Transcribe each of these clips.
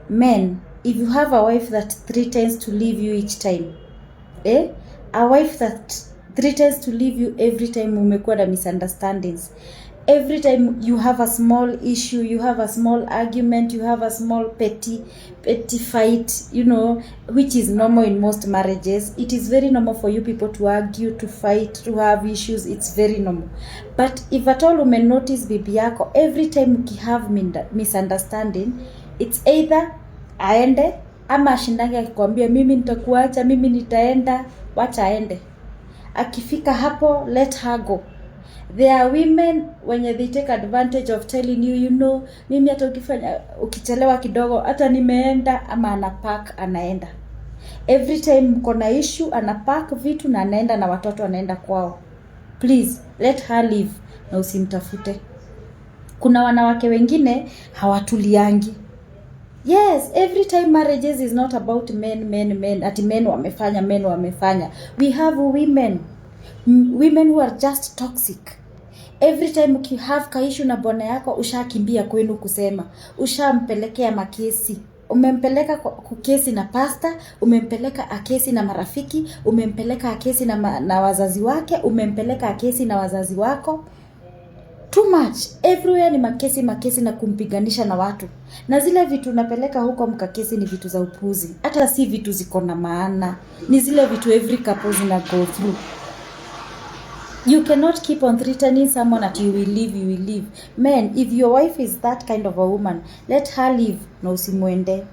Men, if you have a wife that threatens to leave you each time, a wife that threatens to leave you every time umekuwa na misunderstandings, every time you have a small issue, you have a small argument, you have a small petty fight, which is normal in most marriages. It is very normal for you people to argue, to fight, to have issues. It's very normal. But if at all ume notice bibi yako every time you have misunderstanding, it's either aende ama ashindange akikwambia mimi nitakuacha, mimi nitaenda, wacha aende. Akifika hapo, let her go. There are women when they take advantage of telling you, mimi hata ukichelewa kidogo hata nimeenda, ama anapack anaenda. Every time mko na issue anapack vitu na anaenda na watoto anaenda kwao. Please let her leave na usimtafute. Kuna wanawake wengine hawatuliangi. Yes, every time marriages is not about men. Ati men wamefanya. We have women who are just toxic. Every time you have kaishu na bwana yako, ushakimbia kwenu kusema, ushampelekea makesi. Umempeleka kukesi na pasta, umempeleka akesi na marafiki, umempeleka akesi na wazazi wake, umempeleka akesi na wazazi wako. Too much. Everywhere ni makesi na kumpiganisha na watu. Na zile vitu unapeleka huko mkakesi ni vitu za upuzi. Hata si vitu ziko na maana. Ni zile vitu every couple zina go through. You cannot keep on threatening someone that you will leave. Men, if your wife is that kind of a woman, let her leave na usimwende.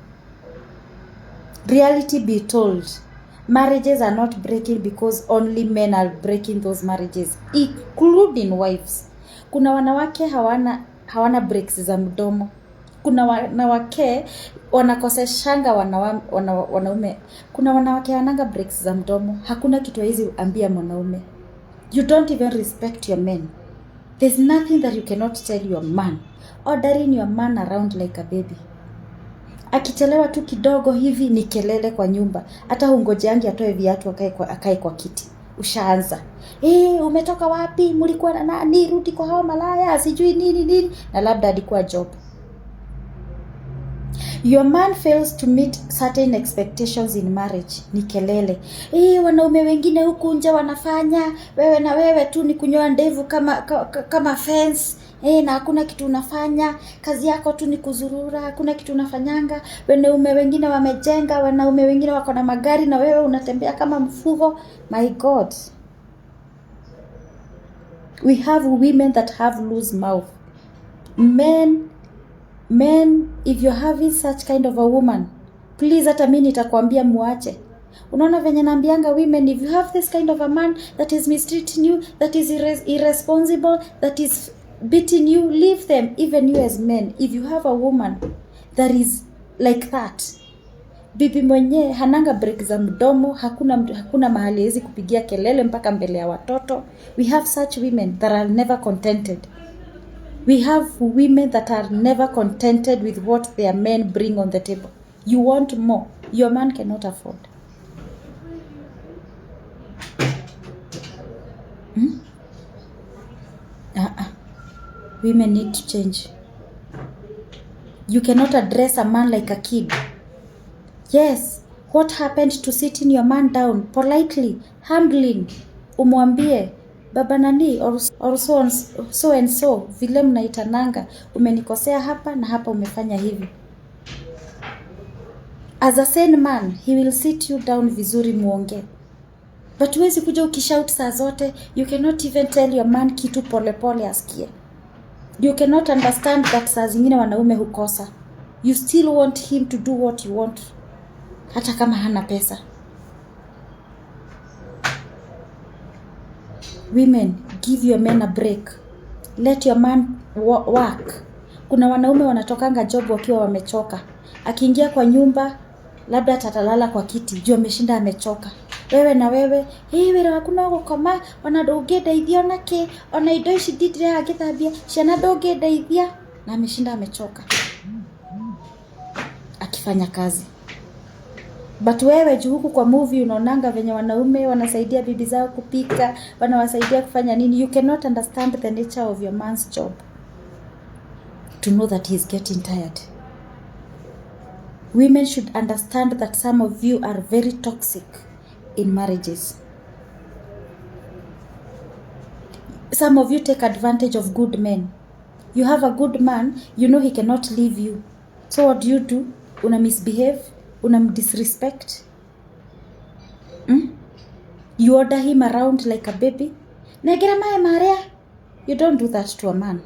Reality be told, marriages are not breaking because only men are breaking those marriages, including wives. Kuna wanawake hawana breaks za mdomo. Kuna wanawake wanakoseshanga wanaume. Kuna wanawake wananga breaks za mdomo. Hakuna kitu hizi ambia mwanaume. You don't even respect your men. There's nothing that you cannot tell your man. Ordering your man around like a baby. Akichelewa tu kidogo hivi ni kelele kwa nyumba. Hata hungojeangi atoe viatu akae kwa kiti. Ushaanza. Umetoka wapi? Mlikuwa na nani? Rudi kwa hao malaya, sijui nini. Na labda alikuwa job. Your man fails to meet certain expectations in marriage. Ni kelele. Wanaume wengine huku nje wanafanya, wewe na wewe tu ni kunyoa ndevu kama fence. Na hakuna kitu unafanya, kazi yako tu ni kuzurura, hakuna kitu unafanyanga. Wanaume wengine wamejenga, wanaume wengine wako na magari na wewe unatembea kama mfugo. My God. We have women that have loose mouth. Men, if you're having such kind of a woman, please hata mimi nitakwambia muache. Unaona venye naambianga women, if you have this kind of a man that is mistreating you, that is irresponsible, that is beating you, leave them. Even you as men, if you have a woman that is like that, bibi mwenye hananga break za mdomo, hakuna mahali hawezi kupigia kelele mpaka mbele ya watoto. We have such women that are never contented. We have women that are never contented with what their men bring on the table. You want more. Your man cannot afford. Women need to change. You cannot address a man like a kid. Yes. What happened to sitting your man down politely, humbling, umwambie baba nani or so and so, vile mnaitananga, umenikosea hapa na hapa umefanya hivi. As a sane man, he will sit you down vizuri muonge. But huwezi kuja ukishout saa zote. You cannot even tell your man kitu pole asikie. You cannot understand that saa zingine wanaume hukosa. You still want him to do what you want, hata kama hana pesa. Women, give your men a break. Let your man work. Kuna wanaume wanatokanga job wakiwa wamechoka. Akiingia kwa nyumba, labda atalala kwa kiti, juu ameshinda amechoka. Wewe na wewe, wewe hakuna gukoma, wanadogeda ithio nake, ona indo ici ndire agithabia, ciana dogeda ithia, na ameshinda amechoka akifanya kazi. But wewe juu huku kwa movie unaonanga venye wanaume wanasaidia bibi zao kupika, wanawasaidia kufanya nini. You cannot understand the nature of your man's job to know that he's getting tired. Women should understand that some of you are very toxic in marriages. Some of you take advantage of good men. You have a good man, you know he cannot leave you. So what do? Una misbehave, una disrespect. You order him around like a baby. Negera mae maria. You don't do that to a man.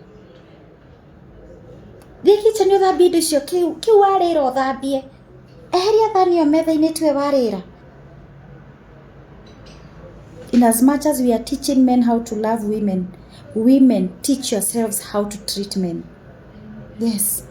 Giki chanyo thabie indo icio kiu warira uthabie. Eheria thani yo metha-ini twe warira. In as much as we are teaching men how to love women, women teach yourselves how to treat men. Yes.